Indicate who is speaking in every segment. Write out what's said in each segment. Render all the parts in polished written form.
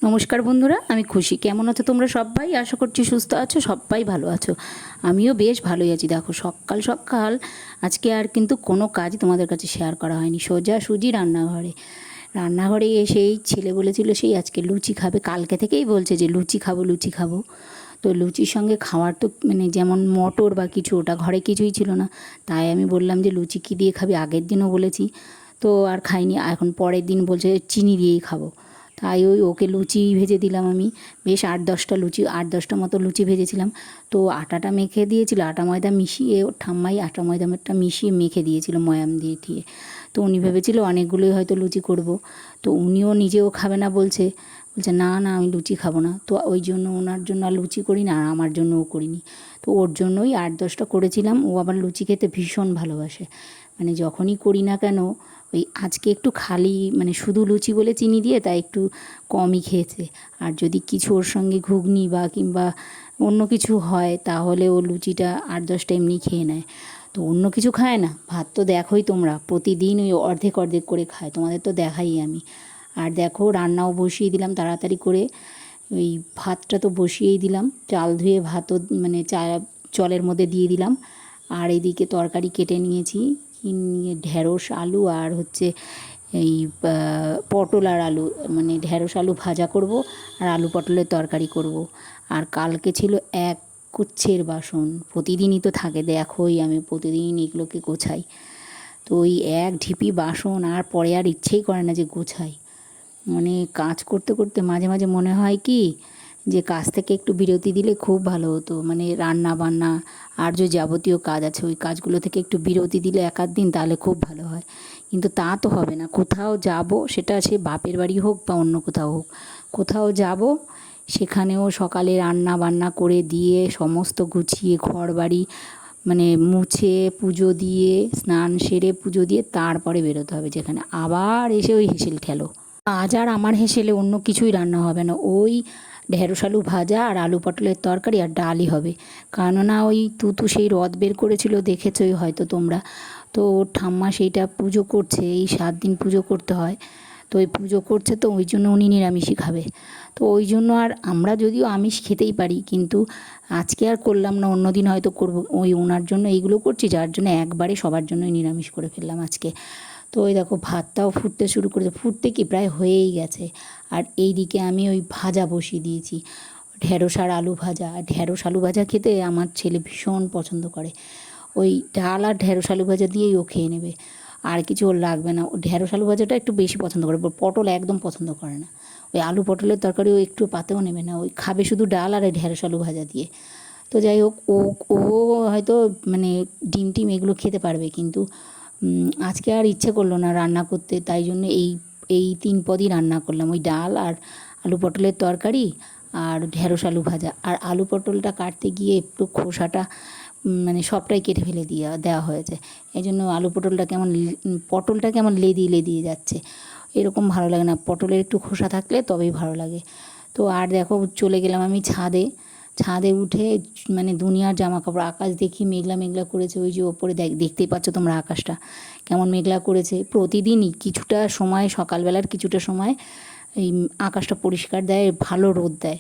Speaker 1: নমস্কার বন্ধুরা, আমি খুশি। কেমন আছো তোমরা সবাই? আশা করছি সুস্থ আছো, সবাই ভালো আছো। আমিও বেশ ভালোই আছি। দেখো, সকাল সকাল আজকে আর কিন্তু কোনো কাজ তোমাদের কাছে শেয়ার করা হয়নি। সোজাসুজি রান্নাঘরে এসেই ছেলে বলেছিল সেই আজকে লুচি খাবে, কালকে থেকেই বলছে যে লুচি খাবো লুচি খাবো। তো লুচির সঙ্গে খাওয়ার তো যেমন মটর বা কিছু, ওটা ঘরে কিছুই ছিল না। তাই আমি বললাম যে লুচি কী দিয়ে খাবি, আগের দিনও বলেছি, তো আর খাইনি। এখন পরের দিন বলছে চিনি দিয়েই খাবো। তাই ওকে লুচি ভেজে দিলাম আমি। বেশ 8-10টা মতো লুচি ভেজেছিলাম। তো আটাটা মেখে দিয়েছিল, আটা ময়দা মিশিয়ে, ওর ঠাম্মাই আটা ময়দাটা মিশিয়ে মেখে দিয়েছিল ময়াম দিয়ে দিয়ে। তো উনি ভেবেছিল অনেকগুলোই হয়তো লুচি করব। তো উনিও নিজেও খাবে না বলছে, না না আমি লুচি খাবো না। তো ওই জন্য ওনার জন্য আর লুচি করি না, আর আমার জন্যও করিনি। তো ওর জন্যই 8-10টা করেছিলাম। ও আবার লুচি খেতে ভীষণ ভালোবাসে। যখনই করি না কেন, ওই আজকে একটু খালি শুধু লুচি বলে চিনি দিয়ে তাই একটু কমই খেয়েছে। আর যদি কিছু ওর সঙ্গে ঘুগনি বা কিংবা অন্য কিছু হয়, তাহলে ও লুচিটা 8-10টা এমনি খেয়ে নেয়। তো অন্য কিছু খায় না। ভাত তো দেখোই তোমরা, প্রতিদিন ওই অর্ধেক অর্ধেক করে খায়, তোমাদের তো দেখাই আমি। আর দেখো, রান্নাও বসিয়ে দিলাম তাড়াতাড়ি করে। ওই ভাতটা তো বসিয়েই দিলাম, চাল ধুয়ে ভাতও জলের মধ্যে দিয়ে দিলাম। আর এদিকে তরকারি কেটে নিয়েছি, ঢ্যাঁড়স আলু আর হচ্ছে এই পটল আর আলু, ঢ্যাঁড়স আলু ভাজা করব আর আলু পটলের তরকারি করব। আর কালকে ছিল এক কুচ্ছের বাসন, প্রতিদিনই তো থাকে, দেখোই আমি প্রতিদিন এগুলোকে গোছাই। তো ওই এক ঢিপি বাসন, আর পরে আর ইচ্ছেই করে না যে গোছাই। কাজ করতে করতে মাঝে মাঝে মনে হয় কি, যে কাজ থেকে একটু বিরতি দিলে খুব ভালো হতো। রান্না বান্না আর যে যাবতীয় কাজ আছে, ওই কাজগুলো থেকে একটু বিরতি দিলে এক আধ দিন, তাহলে খুব ভালো হয়। কিন্তু তা তো হবে না। কোথাও যাব, সেটা সে বাপের বাড়ি হোক বা অন্য কোথাও হোক, কোথাও যাব, সেখানেও সকালে রান্না বান্না করে দিয়ে সমস্ত গুছিয়ে ঘর বাড়ি মুছে পুজো দিয়ে, স্নান সেরে পুজো দিয়ে তারপরে বেরোতে হবে, যেখানে আবার এসে ওই হেসেল ঠেলো। আজ আর আমার হেসেলে অন্য কিছুই রান্না হবে না, ওই ঢেঁড়স আলু ভাজা আর আলু পটলের তরকারি আর ডালই হবে। কেননা ওই তুতু সেই রথ বের করেছিল, দেখেছই হয়তো তোমরা। তো ওর ঠাম্মা সেইটা পুজো করছে, এই 7 দিন পুজো করতে হয়। তো ওই পুজো করছে, তো ওই জন্য উনি নিরামিষই খাবে। তো ওই জন্য আর আমরা যদিও আমিষ খেতেই পারি, কিন্তু আজকে আর করলাম না, অন্য দিন হয়তো করবো। ওই ওনার জন্য এইগুলো করছি, যার জন্য একবারে সবার জন্যই নিরামিষ করে ফেললাম আজকে। তো ওই দেখো, ভাতটাও ফুটতে শুরু করেছে, ফুটতে কি প্রায় হয়েই গেছে। আর এই দিকে আমি ওই ভাজা বসিয়ে দিয়েছি, ঢেঁড়স আর আলু ভাজা। আর ঢেঁড়স আলু ভাজা খেতে আমার ছেলে ভীষণ পছন্দ করে। ওই ডাল আর ঢেঁড়স আলু ভাজা দিয়েই ও খেয়ে নেবে, আর কিছু ওর লাগবে না। ও ঢেঁড়স আলু ভাজাটা একটু বেশি পছন্দ করে, পটল একদম পছন্দ করে না। ওই আলু পটলের তরকারি ও একটু পাতেও নেবে না, ওই খাবে শুধু ডাল আর ঢেঁড়স আলু ভাজা দিয়ে। তো যাই হোক, ও ও হয়তো ডিম টিম এগুলো খেতে পারবে, কিন্তু আজকে আর ইচ্ছে করলো না রান্না করতে। তাই জন্য এই এই 3 পদই রান্না করলাম, ওই ডাল আর আলু পটলের তরকারি আর ঢেঁড়স আলু ভাজা। আর আলু পটলটা কাটতে গিয়ে একটু খোসাটা সবটাই কেটে ফেলে দেওয়া হয়েছে। এই জন্য আলু পটলটা কেমন লেদিয়ে লেদিয়ে যাচ্ছে, এরকম ভালো লাগে না। পটলের একটু খোসা থাকলে তবেই ভালো লাগে। তো আর দেখো, চলে গেলাম আমি ছাদে। ছাদে উঠে দুনিয়ার জামা কাপড়, আকাশ দেখি মেঘলা মেঘলা করেছে, ওই যে ওপরে দেখতেই পাচ্ছ তোমরা আকাশটা কেমন মেঘলা করেছে। প্রতিদিনই কিছুটা সময়, সকালবেলার কিছুটা সময় এই আকাশটা পরিষ্কার দেয়, ভালো রোদ দেয়,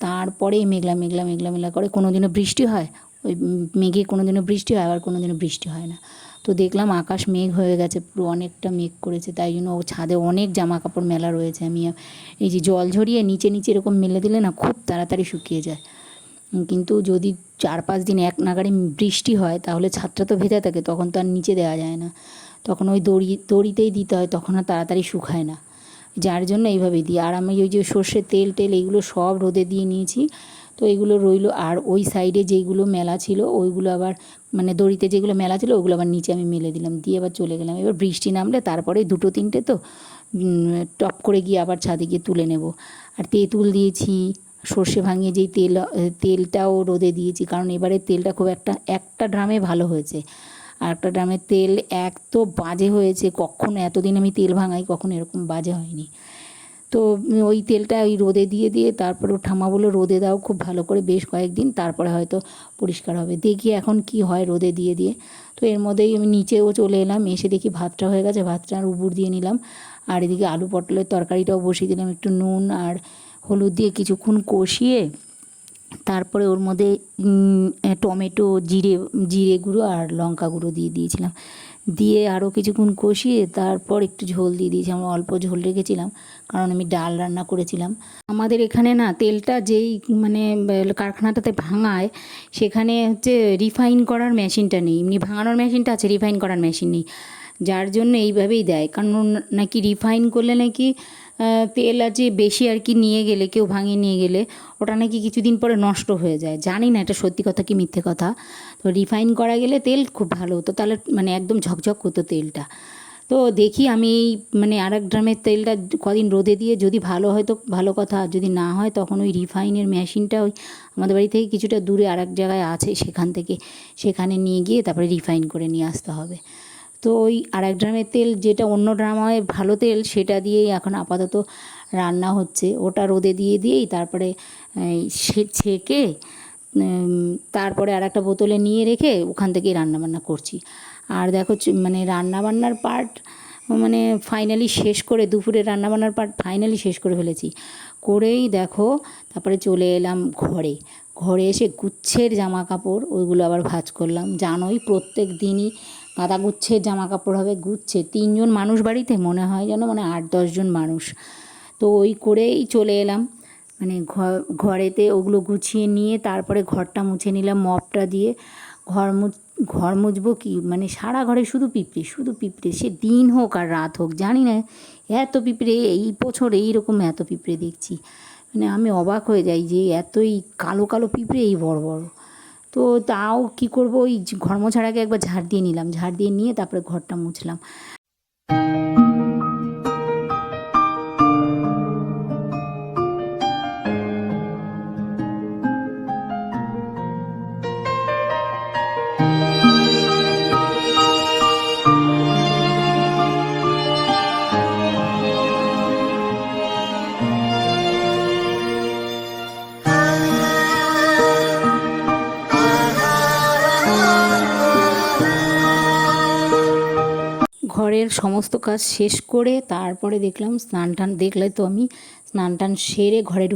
Speaker 1: তারপরে মেঘলা মেঘলা মেঘলা মেঘলা করে। কোনো দিনও বৃষ্টি হয়, ওই মেঘে কোনো দিনও বৃষ্টি হয়, আবার কোনো দিনও বৃষ্টি হয় না। তো দেখলাম আকাশ মেঘ হয়ে গেছে, পুরো অনেকটা মেঘ করেছে, তাই জন্য ও ছাদে অনেক জামা কাপড় মেলা রয়েছে। আমি এই যে জল ঝরিয়ে নিচে নিচে এরকম মেলে দিলে না, খুব তাড়াতাড়ি শুকিয়ে যায়। কিন্তু যদি 4-5 দিন এক নাগাড়ে বৃষ্টি হয়, তাহলে ছাদটা তো ভেজা থাকে, তখন তো আর নিচে দেওয়া যায় না, তখন ওই দড়িতেই দিতে হয়, তখন আর তাড়াতাড়ি শুকায় না, যার জন্য এইভাবেই দিই। আর আমি ওই যে সর্ষের তেল টেল এইগুলো সব রোদে দিয়ে নিয়েছি। তো এইগুলো রইলো, আর ওই সাইডে যেইগুলো মেলা ছিল ওইগুলো আবার দড়িতে যেগুলো মেলা ছিল ওগুলো আবার নিচে আমি মেলে দিলাম, দিয়ে আবার চলে গেলাম। এবার বৃষ্টি নামলে তারপরে 2-3টে তো টপ করে গিয়ে আবার ছাদে গিয়ে তুলে নেব। আর তেঁতুল দিয়েছি, সর্ষে ভাঙিয়ে যেই তেলটাও রোদে দিয়েছি, কারণ এবারে তেলটা খুব একটা ড্রামে ভালো হয়েছে, আর একটা ড্রামের তেল এক তো বাজে হয়েছে। কখনো এতদিন আমি তেল ভাঙাই, কখনো এরকম বাজে হয়নি। তো ওই তেলটা ওই রোদে দিয়ে দিয়ে তারপরে ওর ঠাম্মা বললো রোদে দাও খুব ভালো করে বেশ কয়েকদিন, তারপরে হয়তো পরিষ্কার হবে। দেখি এখন কি হয় রোদে দিয়ে দিয়ে। তো এর মধ্যেই আমি নিচেও চলে এলাম, এসে দেখি ভাতটা হয়ে গেছে, ভাতটা আর উবুর দিয়ে নিলাম। আর এদিকে আলু পটলের তরকারিটাও বসিয়ে দিলাম, একটু নুন আর হলুদ দিয়ে কিছুক্ষণ কষিয়ে তারপরে ওর মধ্যে টমেটো, জিরে জিরে গুঁড়ো আর লঙ্কা গুঁড়ো দিয়ে দিয়েছিলাম। দিয়ে আরও কিছুক্ষণ কষিয়ে তারপর একটু ঝোল দিয়ে দিয়েছিলাম, অল্প ঝোল রেখেছিলাম কারণ আমি ডাল রান্না করেছিলাম। আমাদের এখানে না তেলটা যেই মানে কারখানাটাতে ভাঙায় সেখানে হচ্ছে রিফাইন করার মেশিনটা নেই, এমনি ভাঙানোর মেশিনটা আছে, রিফাইন করার মেশিন নেই, যার জন্য এইভাবেই দেয়। কারণ নাকি রিফাইন করলে নাকি তেল আছে বেশি আর কি নিয়ে গেলে, কেউ ভাঙিয়ে নিয়ে গেলে ওটা নাকি কিছুদিন পরে নষ্ট হয়ে যায়। জানি না এটা সত্যি কথা কি মিথ্যে কথা। তো রিফাইন করা গেলে তেল খুব ভালো হতো, তাহলে মানে একদম ঝকঝক হতো তেলটা। তো দেখি আমি এই মানে আরেক ড্রামের তেলটা কদিন রোদে দিয়ে যদি ভালো হয় তো ভালো কথা, আর যদি না হয় তখন ওই রিফাইনের মেশিনটা ওই আমাদের বাড়ি থেকে কিছুটা দূরে আরেক জায়গায় আছে, সেখানে নিয়ে গিয়ে তারপরে রিফাইন করে নিয়ে আসতে হবে। তো ওই আরেক ড্রামের তেল যেটা অন্য ড্রাম হয় ভালো তেল, সেটা দিয়েই এখন আপাতত রান্না হচ্ছে। ওটা রোদে দিয়েই তারপরে ছেঁকে তারপরে আরেকটা বোতলে নিয়ে রেখে ওখান থেকেই রান্নাবান্না করছি। আর দেখো মানে রান্নাবান্নার পার্ট মানে ফাইনালি শেষ করে, দুপুরের রান্নাবান্নার পার্ট ফাইনালি শেষ করে ফেলেছি। করেই দেখো তারপরে চলে এলাম ঘরে এসে গুচ্ছের জামা কাপড় ওইগুলো আবার ভাঁজ করলাম। জানোই প্রত্যেক দিনই গাদা গুচ্ছের জামা কাপড় হবে, গুচ্ছে 3জন মানুষ বাড়িতে, মনে হয় যেন মানে 8-10 জন মানুষ। তো ওই করেই চলে এলাম মানে ঘরেতে ওগুলো গুছিয়ে নিয়ে তারপরে ঘরটা মুছে নিলাম মপটা দিয়ে। ঘর মুছবো কি মানে সারা ঘরে শুধু পিঁপড়ে, সে দিন হোক আর রাত হোক জানি না, এত পিঁপড়ে এই বছর এইরকম এত পিঁপড়ে দেখছি, মানে আমি অবাক হয়ে যাই যে এতই কালো কালো পিঁপড়ে এই বড় বড়। তো তাও কি করব, ওই ঘর মোছার আগে একবার ঝাড় দিয়ে নিলাম, ঝাড় দিয়ে নিয়ে তারপরে ঘরটা মুছলাম। ঘরের সমস্ত কাজ শেষ করে তারপরে দেখলাম দেখলে তো আমি স্নান টান সেরে ঘরে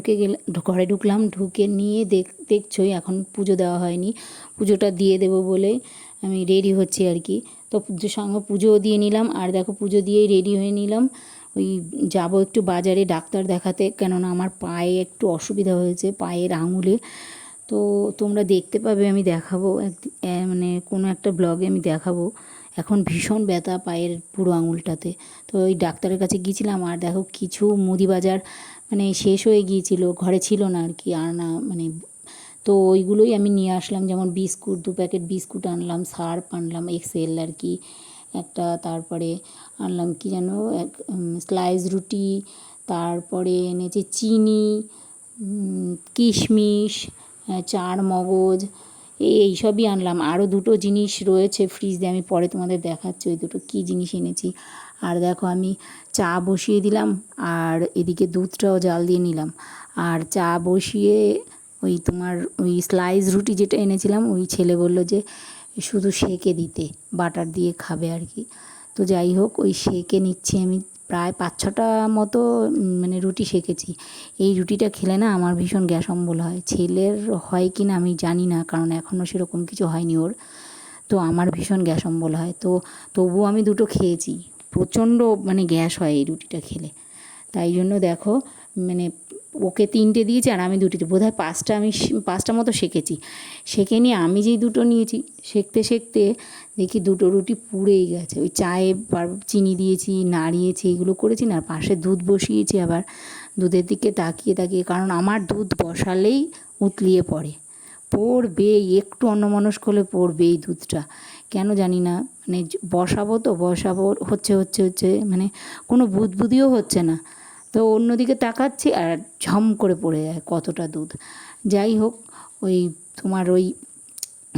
Speaker 1: ঢুকলাম, ঢুকে নিয়ে দেখছই এখন পুজো দেওয়া হয়নি, পুজোটা দিয়ে দেবো বলে আমি রেডি হচ্ছি আর কি। তো পুজোর সঙ্গে পুজোও দিয়ে নিলাম, আর দেখো পুজো দিয়েই রেডি হয়ে নিলাম। ওই যাব একটু বাজারে ডাক্তার দেখাতে, কেননা আমার পায়ে একটু অসুবিধা হয়েছে, পায়ের আঙুলে। তো তোমরা দেখতে পাবে, আমি দেখাবো মানে কোনো একটা ব্লগে আমি দেখাবো। এখন ভীষণ ব্যথা পায়ের পুরো আঙুলটাতে। তো ওই ডাক্তারের কাছে গিয়েছিলাম, আর দেখো কিছু মুদি বাজার মানে শেষ হয়ে গিয়েছিল, ঘরে ছিল না আর কি আনা মানে। তো ওইগুলোই আমি নিয়ে আসলাম, যেমন বিস্কুট 2 প্যাকেট বিস্কুট আনলাম, সার্ফ আনলাম এক্সেল আর কি একটা, তারপরে আনলাম কি যেন স্লাইস রুটি, তারপরে এনেছি চিনি, কিশমিশ, চার মগজ, এইসবই আনলাম। আরও 2টো জিনিস রয়েছে ফ্রিজে, আমি পরে তোমাদের দেখাচ্ছি ওই 2টো কী জিনিস এনেছি। আর দেখো আমি চা বসিয়ে দিলাম, আর এদিকে দুধটাও জাল দিয়ে নিলাম। আর চা বসিয়ে ওই স্লাইস রুটি যেটা এনেছিলাম, ওই ছেলে বলল যে শুধু সেঁকে দিতে, বাটার দিয়ে খাবে আর কি। তো যাই হোক ওই সেঁকে নিচ্ছি আমি, প্রায় 5-6টা মতো মানে রুটি সেঁকেছি। এই রুটিটা খেলে না আমার ভীষণ গ্যাস অম্বল হয়, ছেলের হয় কি না আমি জানি না, কারণ এখনও সেরকম কিছু হয়নি ওর। তো আমার ভীষণ গ্যাস অম্বল হয়, তো তবুও আমি 2টো খেয়েছি। প্রচণ্ড মানে গ্যাস হয় এই রুটিটা খেলে, তাই জন্য দেখো মানে ওকে 3টে দিয়েছি আর আমি 2টিতে, বোধহয় 5টা মতো সেঁকে নিয়ে আমি যেই 2টো নিয়েছি, সেঁকতে দেখি 2টো রুটি পুড়েই গেছে। ওই চায়ে চিনি দিয়েছি, নাড়িয়েছি, এগুলো করেছি না, আর পাশে দুধ বসিয়েছি, আবার দুধের দিকে তাকিয়ে, কারণ আমার দুধ বসালেই উতলিয়ে পড়বেই, একটু অন্যমনস্ক হলে পড়বেই দুধটা, কেন জানি না। মানে বসাবো হচ্ছে মানে কোনো বুদবুদিও হচ্ছে না, তো অন্যদিকে তাকাচ্ছি আর ঝম করে পড়ে যায় কতটা দুধ। যাই হোক ওই তোমার ওই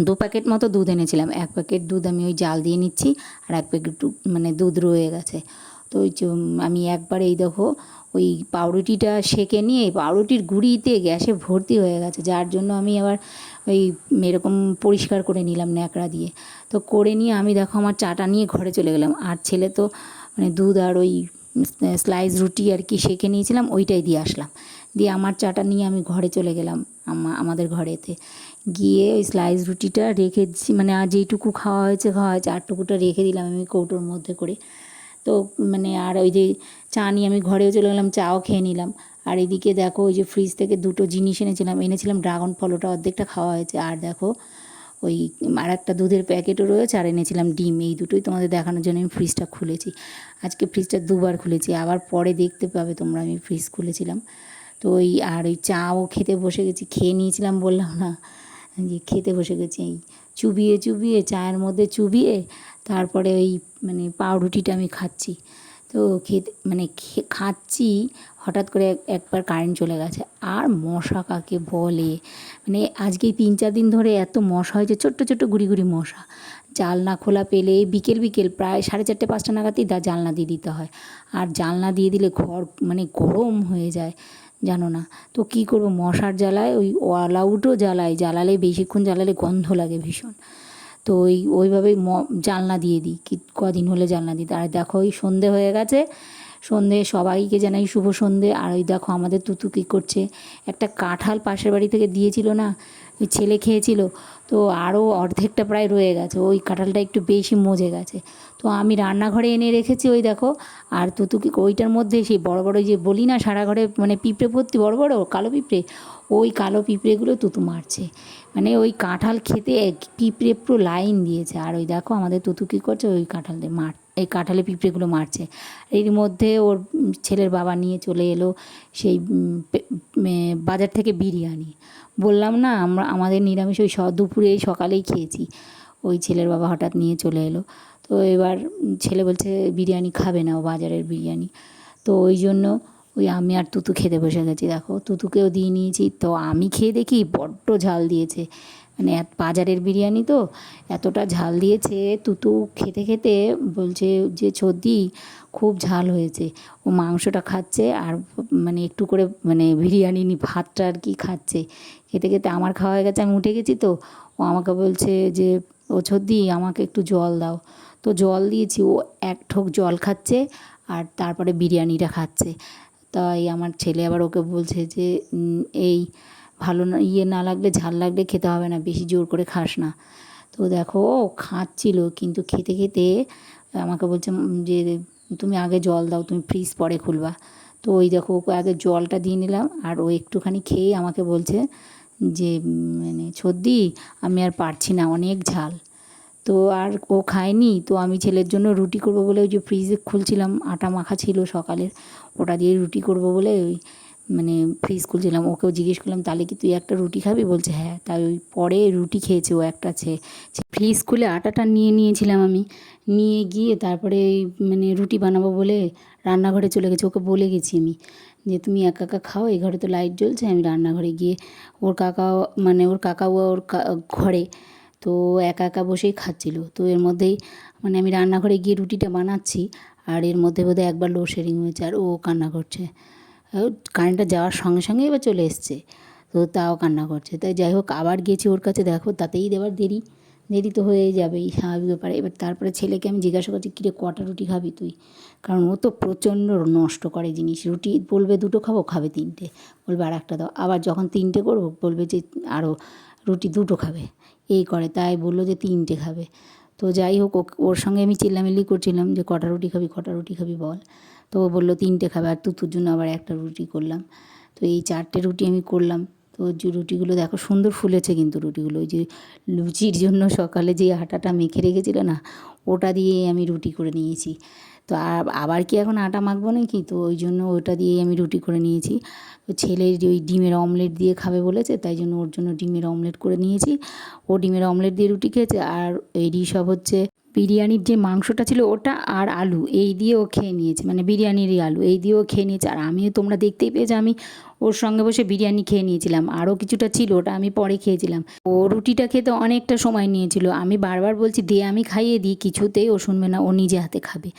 Speaker 1: 2 প্যাকেট মতো দুধ এনেছিলাম, 1 প্যাকেট দুধ আমি ওই জাল দিয়ে নিচ্ছি, আর 1 প্যাকেট মানে দুধ রয়ে গেছে। তো ওই আমি একবার এই দেখো ওই পাউরুটিটা সেঁকে নিয়ে পাউরুটির গুঁড়িতে গ্যাসে ভর্তি হয়ে গেছে, যার জন্য আমি আবার ওই এরকম পরিষ্কার করে নিলাম ন্যাকড়া দিয়ে। তো করে নিয়ে আমি দেখো আমার চাটা নিয়ে ঘরে চলে গেলাম, আর ছেলে তো মানে দুধ আর ওই স্লাইস রুটি আর কি সেঁকে নিয়েছিলাম ওইটাই দিয়ে আসলাম। দিয়ে আমার চাটা নিয়ে আমি ঘরে চলে গেলাম, আমাদের ঘরেতে গিয়ে ওই স্লাইস রুটিটা রেখেছি, মানে আর যেইটুকু খাওয়া হয়েছে আর টুকুটা রেখে দিলাম আমি কৌটোর মধ্যে করে। তো মানে আর ওই যে চা নিয়ে আমি ঘরেও চলে গেলাম, চাও খেয়ে নিলাম। আর এদিকে দেখো ওই যে ফ্রিজ থেকে দুটো জিনিস এনেছিলাম ড্রাগন ফল, ওটা অর্ধেকটা খাওয়া হয়েছে। আর দেখো ওই আর একটা দুধের প্যাকেটও রয়েছে, আর এনেছিলাম ডিম। এই দুটোই তোমাদের দেখানোর জন্য আমি ফ্রিজটা খুলেছি। আজকে ফ্রিজটা দুবার খুলেছি, আবার পরে দেখতে পাবে তোমরা আমি ফ্রিজ খুলেছিলাম। তো ওই চাও খেতে বসে গেছি, খেয়ে নিয়েছিলাম বললাম না যে খেতে বসে গেছি, এই চুবিয়ে চুবিয়ে চায়ের মধ্যে চুবিয়ে তারপরে ওই মানে পাউরুটিটা আমি খাচ্ছি। তো খাচ্ছি, হঠাৎ করে একবার কারেন্ট চলে গেছে। আর মশা কাকে বলে, মানে আজকে 3-4 দিন ধরে এত মশা হয়েছে, ছোট্ট ছোট্ট গুড়ি গুড়ি মশা। জানলা খোলা পেলে বিকেল প্রায় 4:30-5টা নাগাদই জানলা দিয়ে দিতে হয়। আর জানলা দিয়ে দিলে ঘর মানে গরম হয়ে যায়, জানো না। তো কী করবো, মশার জ্বালায় ওই অল আউটও জ্বালালে বেশিক্ষণ জ্বালালে গন্ধ লাগে ভীষণ। তো ওইভাবেই জানলা দিয়ে দিই, কদিন হলে জানলা দিই। আর দেখো ওই সন্ধে হয়ে গেছে, সন্ধে সবাইকে জানাই শুভ সন্ধে। আর ওই দেখো আমাদের তুতু কী করছে, একটা কাঁঠাল পাশের বাড়ি থেকে দিয়েছিল না, ওই ছেলে খেয়েছিল, তো আরও অর্ধেকটা প্রায় রয়ে গেছে, ওই কাঁঠালটা একটু বেশি মজে গেছে। তো আমি রান্নাঘরে এনে রেখেছি ওই দেখো। আর তুতু কি ওইটার মধ্যে সেই বড় বড় যে বলি না সারা ঘরে মানে পিঁপড়ে ভর্তি, বড় বড় কালো পিঁপড়ে, ওই কালো পিঁপড়েগুলো তুতু মারছে। মানে ওই কাঁঠাল খেতে পিঁপড়ে পুরো লাইন দিয়েছে। আর ওই দেখো আমাদের তুতু কী করছে, ওই এই কাঁঠালে পিঁপড়েগুলো মারছে। এর মধ্যে ওর ছেলের বাবা নিয়ে চলে এলো সেই বাজার থেকে বিরিয়ানি। বললাম না আমাদের নিরামিষ ওই দুপুরে সকালেই খেয়েছি। ওই ছেলের বাবা হঠাৎ নিয়ে চলে এলো। তো এবার ছেলে বলছে বিরিয়ানি খাবে না, ও বাজারের বিরিয়ানি। তো ওই জন্য ওই আমি আর তুতু খেতে বসে গেছি। দেখো তুতুকেও দিয়ে নিয়েছি। তো আমি খেয়ে দেখি বড্ড ঝাল দিয়েছে, মানে বাজারের বিরিয়ানি তো এতটা ঝাল দিয়েছে। তুতু খেতে খেতে বলছে যে সত্যি খুব ঝাল হয়েছে। ও মাংসটা খাচ্ছে আর মানে একটু করে মানে বিরিয়ানি ভাতটা আর কি খাচ্ছে। খেতে খেতে আমার খাওয়া হয়ে গেছে, আমি উঠে গেছি। তো ও আমাকে বলছে যে ও সত্যি আমাকে একটু জল দাও। তো জল দিয়েছি, ও এক ঠোক জল খাচ্ছে আর তারপরে বিরিয়ানিটা খাচ্ছে। তাই আমার ছেলে আবার ওকে বলছে যে এই ভালো না, না লাগলে ঝাল লাগলে খেতে হবে না, বেশি জোর করে খাস না। তো দেখো ও খাচ্ছিল, কিন্তু খেতে খেতে আমাকে বলছে যে তুমি আগে জল দাও, তুমি ফ্রিজ পরে খুলবা। তো ওই দেখো ওকে আগে জলটা দিয়ে নিলাম। আর ও একটুখানি খেয়ে আমাকে বলছে যে মানে সত্যি আমি আর পারছি না, অনেক ঝাল। তো আর ও খায়নি। তো আমি ছেলের জন্য রুটি করবো বলে ওই যে ফ্রিজে খুলছিলাম, আটা মাখা ছিল সকালের, ওটা দিয়ে রুটি করবো বলে ওই মানে ফ্রিজ খুলছিলাম। ওকেও জিজ্ঞেস করলাম তাহলে কি তুই একটা রুটি খাবি, বলছে হ্যাঁ। তাই ওই পরে রুটি খেয়েছে ও একটা ফ্রিজ খুলে আটাটা নিয়েছিলাম আমি, নিয়ে গিয়ে তারপরে মানে রুটি বানাবো বলে রান্নাঘরে চলে গেছি। ওকে বলে গেছি আমি যে তুমি একা একা খাও, এই ঘরে তো লাইট জ্বলছে। আমি রান্নাঘরে গিয়ে ওর কাকাও ওর ঘরে, তো একা একা বসেই খাচ্ছিল। তো এর মধ্যেই মানে আমি রান্নাঘরে গিয়ে রুটিটা বানাচ্ছি, আর এর মধ্যে বোধহয় একবার লোডশেডিং হয়েছে আর ও কান্না করছে। কারেন্টটা যাওয়ার সঙ্গে সঙ্গে এবার চলে এসছে, তো তাও কান্না করছে। তাই যাই হোক আবার গেছি ওর কাছে, দেখো তাতেই দেবার দেরি তো হয়েই যাবেই, স্বাভাবিক ব্যাপার। এবার তারপরে ছেলেকে আমি জিজ্ঞাসা করছি কিরে কটা রুটি খাবি তুই, কারণ ও তো প্রচণ্ড নষ্ট করে জিনিস। রুটি বলবে 2টো খাবো, খাবে 3টে, বলবে আর একটা দাও। আবার যখন 3টে করবো বলবে যে আরও রুটি 2টো খাবে, এই করে। তাই বললো যে 3টে খাবে। তো যাই হোক ওর সঙ্গে আমি চিল্লামিল্লি করছিলাম যে কটা রুটি খাবি বল। তো ও বললো 3টে খাবে। আর তুতুর জন্য আবার একটা রুটি করলাম। তো এই 4টে রুটি আমি করলাম। তো যে রুটিগুলো দেখো সুন্দর ফুলেছে, কিন্তু রুটিগুলো ওই যে লুচির জন্য সকালে যে আটাটা মেখে রেখেছিল না, ওটা দিয়ে আমি রুটি করে নিয়েছি। তো আবার কি এখন আটা মাখবো নাকি, তো ওই জন্য ওটা দিয়েই আমি রুটি করে নিয়েছি। তো ছেলের ওই ডিমের অমলেট দিয়ে খাবে বলেছে, তাই জন্য ওর জন্য ডিমের অমলেট করে নিয়েছি। ও ডিমের অমলেট দিয়ে রুটি খেয়েছে। আর এই সব হচ্ছে বিরিয়ানির যে মাংসটা ছিল ওটা আর আলু এই দিয়ে ও খেয়ে নিয়েছে, মানে বিরিয়ানিরই আলু এই দিয়ে ও খেয়ে নিয়েছে। আর আমিও তোমরা দেখতেই পেয়েছো আমি ওর সঙ্গে বসে বিরিয়ানি খেয়ে নিয়েছিলাম, আরও কিছুটা ছিল ওটা আমি পরে খেয়েছিলাম। ও রুটিটা খেতে অনেকটা সময় নিয়েছিল, আমি বারবার বলছি দে আমি খাইয়ে দিই, কিছুতেই ও শুনবে না, ও নিজে হাতে খাবে।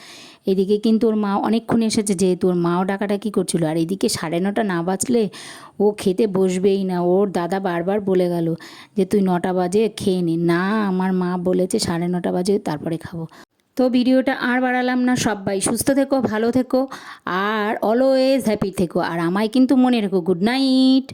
Speaker 1: এদিকে কিন্তু ওর মা অনেকক্ষণ এসেছে, যেহেতু ওর মাও ডাকাডাকি করছিল। আর এদিকে 9:30 না বাজলে ও খেতে বসবেই না। ওর দাদা বারবার বলে গেল যে তুই 9টা বাজে খেয়ে নে, না আমার মা বলেছে 9:30 বাজে তারপরে খাবো। তো ভিডিওটা আর বাড়ালাম না, সবাই সুস্থ থেকো, ভালো থেকো আর অলওয়েজ হ্যাপি থেকো, আর আমায় কিন্তু মনে রেখো। Good night.